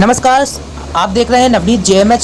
नमस्कार। आप देख रहे हैं नवनीत जेएमएच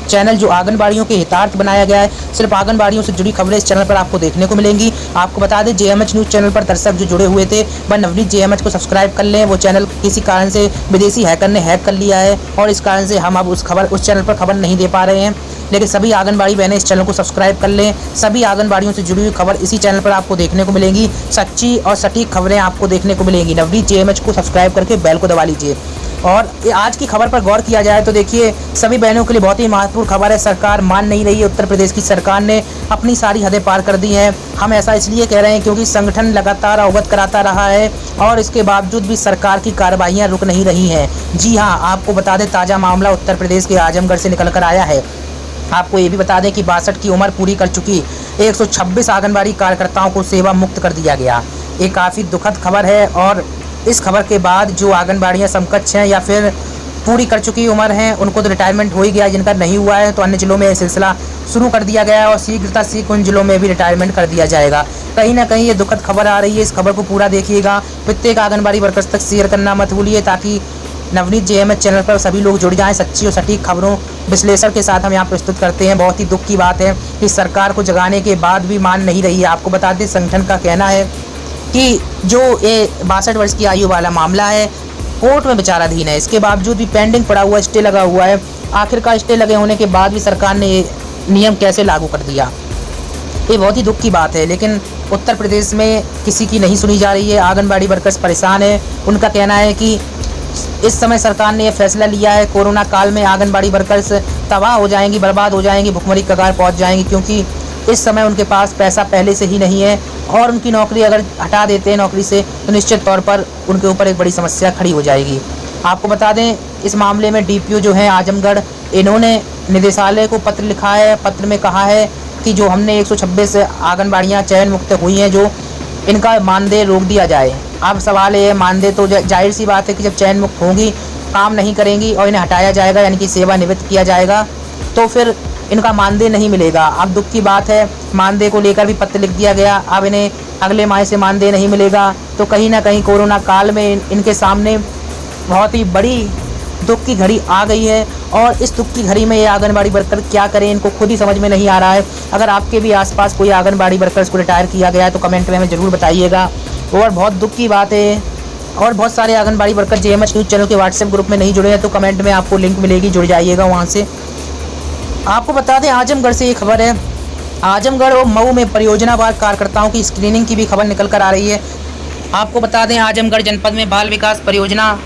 चैनल, जो आंगनबाड़ियों के हितार्थ बनाया गया है। सिर्फ आंगनबाड़ियों से जुड़ी खबरें इस चैनल पर आपको देखने को मिलेंगी। आपको बता दें, जेएमएच न्यूज़ चैनल पर दर्शक जो जुड़े हुए थे वह नवनीत जेएमएच को सब्सक्राइब कर लें। वो चैनल किसी कारण से विदेशी हैकर ने हैक कर लिया है और इस कारण से हम अब उस चैनल पर खबर नहीं दे पा रहे हैं। लेकिन सभी आंगनबाड़ी बहनें इस चैनल को सब्सक्राइब कर लें। सभी आंगनबाड़ियों से जुड़ी हुई खबर इसी चैनल पर आपको देखने को मिलेंगी। सच्ची और सटीक खबरें आपको देखने को मिलेंगी। नवनीत जेएमएच को सब्सक्राइब करके बेल को दबा लीजिए। और आज की खबर पर गौर किया जाए तो देखिए, सभी बहनों के लिए बहुत ही महत्वपूर्ण खबर है। सरकार मान नहीं रही है। उत्तर प्रदेश की सरकार ने अपनी सारी हदें पार कर दी हैं। हम ऐसा इसलिए कह रहे हैं क्योंकि संगठन लगातार अवगत कराता रहा है और इसके बावजूद भी सरकार की कार्रवाइयां रुक नहीं रही हैं। जी हाँ, आपको बता दें, ताज़ा मामला उत्तर प्रदेश के आजमगढ़ से निकल कर आया है। आपको ये भी बता दें कि 62 की उम्र पूरी कर चुकी 126 आंगनबाड़ी कार्यकर्ताओं को सेवा मुक्त कर दिया गया। ये काफ़ी दुखद खबर है और इस खबर के बाद जो आंगनबाड़ियाँ समकक्ष हैं या फिर पूरी कर चुकी उम्र हैं, उनको तो रिटायरमेंट हो ही गया। जिनका नहीं हुआ है तो अन्य जिलों में यह सिलसिला शुरू कर दिया गया है और शीघ्र उन जिलों में भी रिटायरमेंट कर दिया जाएगा। कहीं ना कहीं ये दुखद खबर आ रही है। इस खबर को पूरा देखिएगा। प्रत्येक आंगनबाड़ी वर्कर्स तक शेयर करना मत भूलिए, ताकि नवनीत जेएमएच चैनल पर सभी लोग जुड़ जाएं। सच्ची और सटीक खबरों विश्लेषण के साथ हम यहाँ प्रस्तुत करते हैं। बहुत ही दुख की बात है कि सरकार को जगाने के बाद भी मान नहीं रही है। आपको बता दें, संगठन का कहना है कि जो ये 62 वर्ष की आयु वाला मामला है, कोर्ट में विचाराधीन है। इसके बावजूद भी पेंडिंग पड़ा हुआ, स्टे लगा हुआ है। आखिरकार स्टे लगे होने के बाद भी सरकार ने ये नियम कैसे लागू कर दिया, ये बहुत ही दुख की बात है। लेकिन उत्तर प्रदेश में किसी की नहीं सुनी जा रही है। आंगनबाड़ी वर्कर्स परेशान है। उनका कहना है कि इस समय सरकार ने यह फैसला लिया है, कोरोना काल में आंगनबाड़ी वर्कर्स तबाह हो जाएंगी, बर्बाद हो जाएंगी, भुखमरी कगार पहुंच जाएंगी, क्योंकि इस समय उनके पास पैसा पहले से ही नहीं है और उनकी नौकरी अगर हटा देते हैं नौकरी से तो निश्चित तौर पर उनके ऊपर एक बड़ी समस्या खड़ी हो जाएगी। आपको बता दें, इस मामले में डीपीओ जो है आजमगढ़, इन्होंने निदेशालय को पत्र लिखा है। पत्र में कहा है कि जो हमने 126 आंगनबाड़ियाँ चयन मुक्त हुई हैं, जो इनका मानदेय रोक दिया जाए। अब सवाल ये है, मानदेय तो जाहिर सी बात है कि जब चयन मुक्त होंगी, काम नहीं करेंगी और इन्हें हटाया जाएगा, यानी कि सेवानिवृत्त किया जाएगा, तो फिर इनका मानदेय नहीं मिलेगा। अब दुख की बात है, मानदेय को लेकर भी पत्र लिख दिया गया। अब इन्हें अगले माह से मानदेय नहीं मिलेगा। तो कहीं ना कहीं कोरोना काल में इनके सामने बहुत ही बड़ी दुख की घड़ी आ गई है और इस दुख की घड़ी में ये आंगनबाड़ी वर्कर क्या करें, इनको खुद ही समझ में नहीं आ रहा है। अगर आपके भी आसपास कोई आंगनबाड़ी वर्कर्स को रिटायर किया गया है तो कमेंट में हमें ज़रूर बताइएगा। और बहुत दुख की बात है। और बहुत सारे आंगनबाड़ी वर्कर जेएमएच न्यूज़ चैनल के व्हाट्सएप ग्रुप में नहीं जुड़े हैं तो कमेंट में आपको लिंक मिलेगी, जुड़ जाइएगा वहाँ से। आपको बता दें, आजमगढ़ से ये खबर है। आजमगढ़ और मऊ में परियोजनावार कार्यकर्ताओं की स्क्रीनिंग की भी खबर निकल कर आ रही है। आपको बता दें, आजमगढ़ जनपद में बाल विकास परियोजना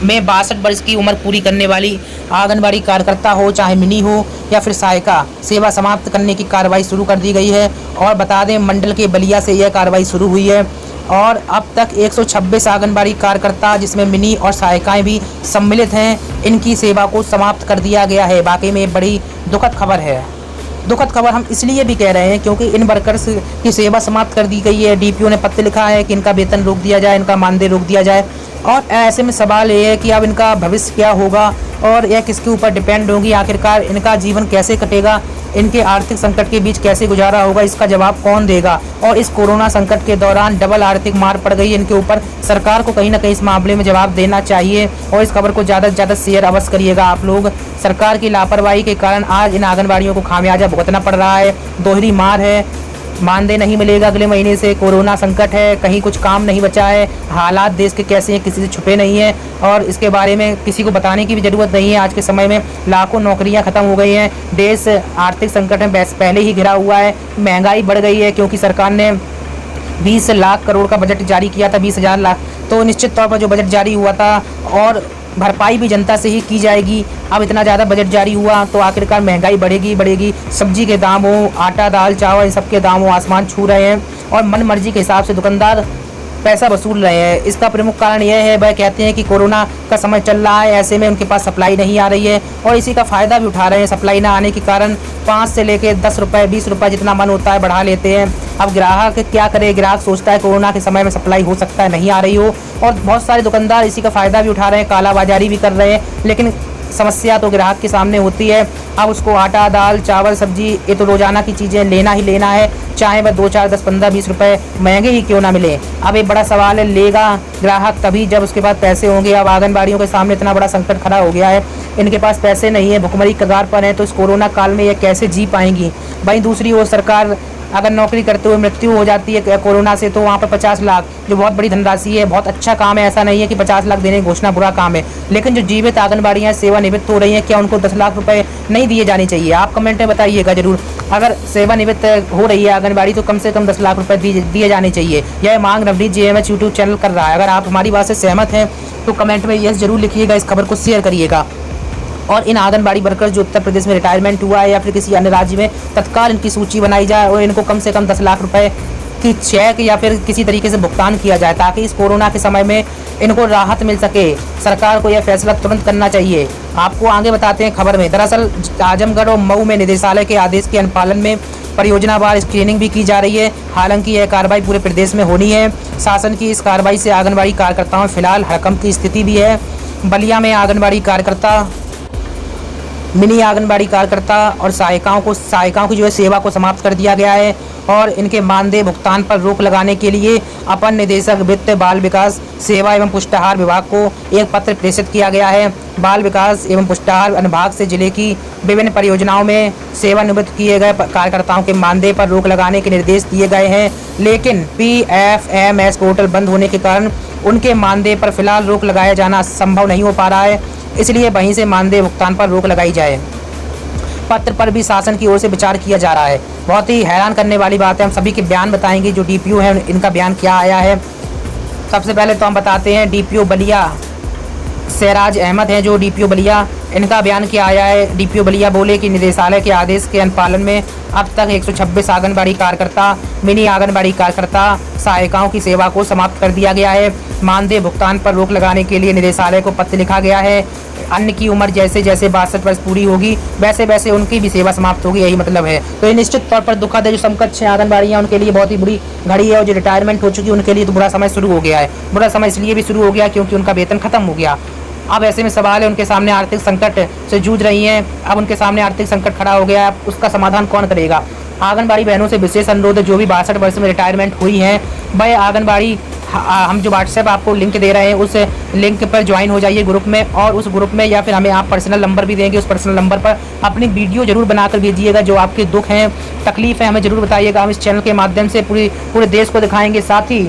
में 62 वर्ष की उम्र पूरी करने वाली आंगनबाड़ी कार्यकर्ता हो, चाहे मिनी हो या फिर सहायिका, सेवा समाप्त करने की कार्रवाई शुरू कर दी गई है। और बता दें, मंडल के बलिया से यह कार्रवाई शुरू हुई है और अब तक 126 आंगनबाड़ी कार्यकर्ता, जिसमें मिनी और सहायिकाएँ भी सम्मिलित हैं, इनकी सेवा को समाप्त कर दिया गया है। वाकई में बड़ी दुखद खबर है। दुखद खबर हम इसलिए भी कह रहे हैं क्योंकि इन वर्कर्स की सेवा समाप्त कर दी गई है। डीपीओ ने पत्र लिखा है कि इनका वेतन रोक दिया जाए, इनका मानदेय रोक दिया जाए। और ऐसे में सवाल ये है कि अब इनका भविष्य क्या होगा और यह किसके ऊपर डिपेंड होगी। आखिरकार इनका जीवन कैसे कटेगा, इनके आर्थिक संकट के बीच कैसे गुजारा होगा, इसका जवाब कौन देगा। और इस कोरोना संकट के दौरान डबल आर्थिक मार पड़ गई है इनके ऊपर। सरकार को कहीं ना कहीं इस मामले में जवाब देना चाहिए और इस खबर को ज़्यादा से ज़्यादा शेयर अवश्य करिएगा आप लोग। सरकार की लापरवाही के कारण आज इन आंगनबाड़ियों को खामियाजा भुगतना पड़ रहा है। दोहरी मार है, मानदेय नहीं मिलेगा अगले महीने से, कोरोना संकट है, कहीं कुछ काम नहीं बचा है, हालात देश के कैसे हैं किसी से छुपे नहीं हैं और इसके बारे में किसी को बताने की भी ज़रूरत नहीं है। आज के समय में लाखों नौकरियां ख़त्म हो गई हैं। देश आर्थिक संकट में पहले ही घिरा हुआ है। महंगाई बढ़ गई है क्योंकि सरकार ने 20 लाख करोड़ का बजट जारी किया था, 20,000 लाख। तो निश्चित तौर पर जो बजट जारी हुआ था और भरपाई भी जनता से ही की जाएगी। अब इतना ज़्यादा बजट जारी हुआ तो आखिरकार महंगाई बढ़ेगी। सब्जी के दाम हो, आटा दाल चावल, इन सब के दाम हो आसमान छू रहे हैं और मन मर्जी के हिसाब से दुकानदार पैसा वसूल रहे हैं। इसका प्रमुख कारण यह है, वह कहते हैं कि कोरोना का समय चल रहा है, ऐसे में उनके पास सप्लाई नहीं आ रही है और इसी का फ़ायदा भी उठा रहे हैं। सप्लाई ना आने के कारण 5 से लेकर 10 रुपये 20 रुपये जितना मन होता है बढ़ा लेते हैं। अब ग्राहक क्या करे, ग्राहक सोचता है कोरोना के समय में सप्लाई हो सकता है नहीं आ रही हो और बहुत सारे दुकानदार इसी का फ़ायदा भी उठा रहे हैं, कालाबाजारी भी कर रहे हैं। लेकिन समस्या तो ग्राहक के सामने होती है। अब उसको आटा, दाल, चावल, सब्जी, ये तो रोजाना की चीज़ें लेना ही लेना है, चाहे वह 2, 4, 10, 15, 20 रुपए महंगे ही क्यों ना मिले। अब एक बड़ा सवाल है, लेगा ग्राहक तभी जब उसके पास पैसे होंगे। अब आंगनबाड़ियों के सामने इतना बड़ा संकट खड़ा हो गया है, इनके पास पैसे नहीं है, भुखमरी कगार पर है, तो इस कोरोना काल में ये कैसे जी पाएंगी। वहीं दूसरी ओर सरकार अगर नौकरी करते हुए मृत्यु हो जाती है कोरोना से, तो वहाँ पर 50 लाख जो बहुत बड़ी धनराशि है, बहुत अच्छा काम है। ऐसा नहीं है कि 50 लाख देने की घोषणा बुरा काम है, लेकिन जो जीवित आंगनबाड़ियाँ सेवानिवृत्त हो रही हैं, क्या उनको 10 लाख रुपए नहीं दिए जाने चाहिए? आप कमेंट में बताइएगा जरूर। अगर सेवानिवृत्त हो रही है आंगनबाड़ी तो कम से कम 10 लाख रुपए दिए जाने चाहिए। यह मांग नवनीत जेएमएच यूट्यूब चैनल कर रहा है। अगर आप हमारी बात से सहमत हैं तो कमेंट में यस जरूर लिखिएगा, इस खबर को शेयर करिएगा। और इन आंगनबाड़ी वर्कर्स जो उत्तर प्रदेश में रिटायरमेंट हुआ है या फिर किसी अन्य राज्य में, तत्काल इनकी सूची बनाई जाए और इनको कम से कम 10 लाख रुपए की चेक या फिर किसी तरीके से भुगतान किया जाए, ताकि इस कोरोना के समय में इनको राहत मिल सके। सरकार को यह फैसला तुरंत करना चाहिए। आपको आगे बताते हैं खबर में। दरअसल आजमगढ़ और मऊ में निदेशालय के आदेश के अनुपालन में परियोजनावार स्क्रीनिंग भी की जा रही है। हालांकि यह कार्रवाई पूरे प्रदेश में होनी है। शासन की इस कार्रवाई से आंगनबाड़ी कार्यकर्ताओं में फिलहाल हड़कंप की स्थिति भी है। बलिया में आंगनबाड़ी कार्यकर्ता, मिनी आंगनबाड़ी कार्यकर्ता और सहायिकाओं की जो है सेवा को समाप्त कर दिया गया है और इनके मानदेय भुगतान पर रोक लगाने के लिए अपर निदेशक वित्त, बाल विकास, सेवा एवं पुष्टाहार विभाग को एक पत्र प्रेषित किया गया है। बाल विकास एवं पुष्टाहार अनुभाग से जिले की विभिन्न परियोजनाओं में सेवानिवृत्त किए गए कार्यकर्ताओं के मानदेय पर रोक लगाने के निर्देश दिए गए हैं, लेकिन PFMS पोर्टल बंद होने के कारण उनके मानदेय पर फिलहाल रोक लगाया जाना संभव नहीं हो पा रहा है। इसलिए वहीं से मानदेय भुगतान पर रोक लगाई जाए। पत्र पर भी शासन की ओर से विचार किया जा रहा है। बहुत ही हैरान करने वाली बात है। हम सभी के बयान बताएंगे, जो DPO है इनका बयान क्या आया है। सबसे पहले तो हम बताते हैं DPO बलिया सहराज अहमद हैं, जो DPO बलिया, इनका बयान क्या आया है। DPO बलिया बोले कि निदेशालय के आदेश के अनुपालन में अब तक 126 आंगनबाड़ी कार्यकर्ता, मिनी आंगनबाड़ी कार्यकर्ता, सहायिकाओं की सेवा को समाप्त कर दिया गया है। मानदेय भुगतान पर रोक लगाने के लिए निदेशालय को पत्र लिखा गया है। अन्य की उम्र जैसे जैसे 62 वर्ष पूरी होगी वैसे वैसे उनकी भी सेवा समाप्त होगी, यही मतलब है। तो ये निश्चित तौर पर दुखद है। जो समकक्ष आंगनबाड़ियाँ उनके लिए बहुत ही बुरी घड़ी है और जो रिटायरमेंट हो चुकी है उनके लिए तो बुरा समय शुरू हो गया है। बुरा समय इसलिए भी शुरू हो गया क्योंकि उनका वेतन खत्म हो गया। अब ऐसे में सवाल है, उनके सामने आर्थिक संकट से जूझ रही हैं। अब उनके सामने आर्थिक संकट खड़ा हो गया है, उसका समाधान कौन करेगा? आंगनबाड़ी बहनों से विशेष अनुरोध है, जो भी 62 वर्ष में रिटायरमेंट हुई हैं, वह आंगनबाड़ी, हम जो व्हाट्सएप आपको लिंक दे रहे हैं उस लिंक पर ज्वाइन हो जाइए ग्रुप में, और उस ग्रुप में या फिर हमें आप पर्सनल नंबर भी देंगे, उस पर्सनल नंबर पर अपनी वीडियो जरूर बनाकर भेजिएगा। जो आपके दुख हैं, तकलीफ है, हमें जरूर बताइएगा। हम इस चैनल के माध्यम से पूरे देश को दिखाएंगे। साथ ही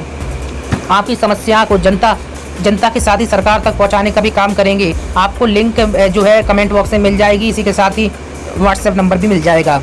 आपकी समस्या को जनता के साथ ही सरकार तक पहुंचाने का भी काम करेंगे। आपको लिंक जो है कमेंट बॉक्स में मिल जाएगी, इसी के साथ ही व्हाट्सएप नंबर भी मिल जाएगा।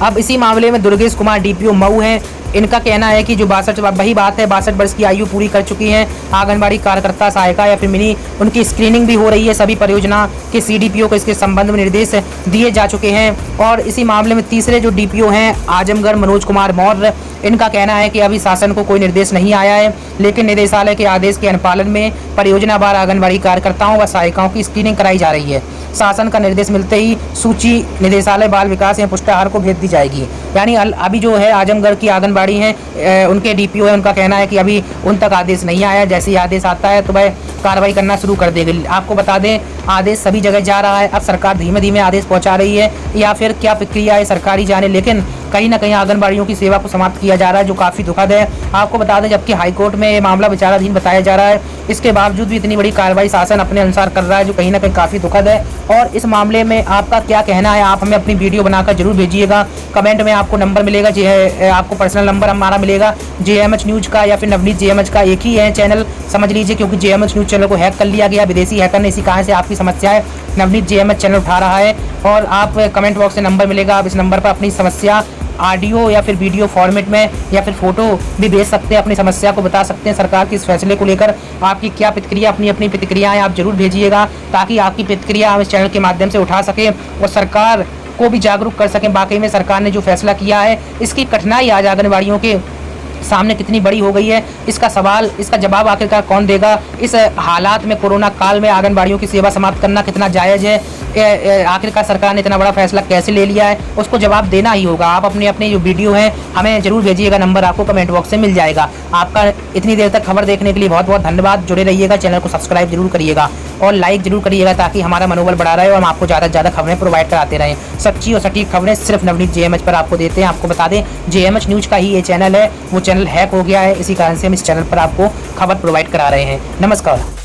अब इसी मामले में दुर्गेश कुमार DPO मऊ हैं। इनका कहना है कि जो 62, वही बात है, 62 वर्ष की आयु पूरी कर चुकी हैं आंगनबाड़ी कार्यकर्ता, सहायिका या फिर मिनी, उनकी स्क्रीनिंग भी हो रही है। सभी परियोजना के CDPO को इसके संबंध में निर्देश दिए जा चुके हैं। और इसी मामले में तीसरे जो DPO हैं आजमगढ़ मनोज कुमार मौर्य, इनका कहना है कि अभी शासन को कोई निर्देश नहीं आया है, लेकिन निदेशालय के आदेश के अनुपालन में परियोजनावार आंगनबाड़ी कार्यकर्ताओं व सहायिकाओं की स्क्रीनिंग कराई जा रही है। शासन का निर्देश मिलते ही सूची निदेशालय बाल विकास एवं पुष्टाहार को भेज दी जाएगी। यानी अभी जो है आजमगढ़ की आंगनबाड़ी हैं, उनके DPO है, उनका कहना है कि अभी उन तक आदेश नहीं आया। जैसे ही आदेश आता है तो वह कार्रवाई करना शुरू कर देगी। आपको बता दें, आदेश सभी जगह जा रहा है। अब सरकार धीमे धीमे आदेश पहुंचा रही है या फिर क्या प्रक्रिया है सरकारी जाने, लेकिन कहीं ना कहीं आंगनबाड़ियों की सेवा को समाप्त किया जा रहा है, जो काफ़ी दुखद है। आपको बता दें, जबकि हाईकोर्ट में ये मामला विचाराधीन बताया जा रहा है, इसके बावजूद भी इतनी बड़ी कार्रवाई शासन अपने अनुसार कर रहा है, जो कहीं ना कहीं काफ़ी दुखद है। और इस मामले में आपका क्या कहना है, आप हमें अपनी वीडियो बनाकर जरूर भेजिएगा। कमेंट में आपको नंबर मिलेगा, जो है आपको पर्सनल नंबर हमारा मिलेगा। JMH न्यूज़ का या फिर नवनीत JMH का एक ही है चैनल, समझ लीजिए, क्योंकि JMH न्यूज़ चैनल को हैक कर लिया गया, विदेशी हैकर ने। इसी कारण से आपकी समस्या है, नवनीत JMH चैनल उठा रहा है। और आप कमेंट बॉक्स से नंबर मिलेगा, आप इस नंबर पर अपनी समस्या ऑडियो या फिर वीडियो फॉर्मेट में या फिर फोटो भी भेज सकते हैं, अपनी समस्या को बता सकते हैं। सरकार के इस फैसले को लेकर आपकी क्या प्रतिक्रिया, अपनी प्रतिक्रियाएं आप जरूर भेजिएगा, ताकि आपकी प्रतिक्रिया हम इस चैनल के माध्यम से उठा सकें और सरकार को भी जागरूक कर सकें। वाकई में सरकार ने जो फैसला किया है, इसकी कठिनाई आज आंगनबाड़ियों के सामने कितनी बड़ी हो गई है, इसका जवाब आखिरकार कौन देगा। इस हालात में, कोरोना काल में आंगनबाड़ियों की सेवा समाप्त करना कितना जायज़ है, आखिरकार सरकार ने इतना बड़ा फैसला कैसे ले लिया है, उसको जवाब देना ही होगा। आप अपने अपने जो वीडियो हैं हमें जरूर भेजिएगा, नंबर आपको कमेंट बॉक्स में मिल जाएगा। आपका इतनी देर तक खबर देखने के लिए बहुत बहुत धन्यवाद। जुड़े रहिएगा, चैनल को सब्सक्राइब जरूर करिएगा और लाइक जरूर करिएगा ताकि हमारा मनोबल बढ़ा रहे और हम आपको ज़्यादा से ज़्यादा खबरें प्रोवाइड कराते रहें। सच्ची और सटीक खबरें सिर्फ नवनीत जेएमएच पर आपको देते हैं। आपको बता दें जेएमएच न्यूज़ का ही ये चैनल है, वो चैनल हैक हो गया है, इसी कारण से हम इस चैनल पर आपको खबर प्रोवाइड करा रहे हैं। नमस्कार।